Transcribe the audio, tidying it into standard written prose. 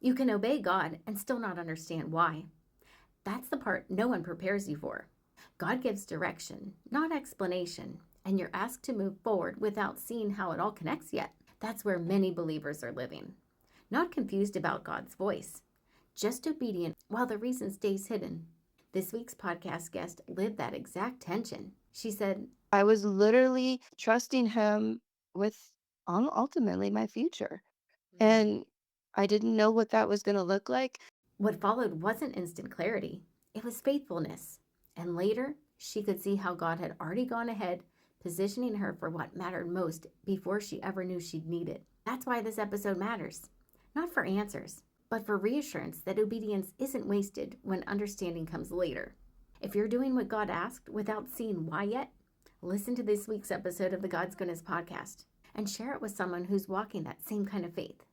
You can obey God and still not understand why. That's the part no one prepares you for. God gives direction, not explanation, and you're asked to move forward without seeing how it all connects yet. That's where many believers are living. Not confused about God's voice, just obedient while the reason stays hidden. This week's podcast guest lived that exact tension. She said, I was literally trusting him with ultimately my future. And I didn't know what that was going to look like. what followed wasn't instant clarity, it was faithfulness. And later, she could see how God had already gone ahead, positioning her for what mattered most before she ever knew she'd need it. That's why this episode matters. Not for answers, but for reassurance that obedience isn't wasted when understanding comes later. If you're doing what God asked without seeing why yet, listen to this week's episode of the God's Goodness podcast and share it with someone who's walking that same kind of faith.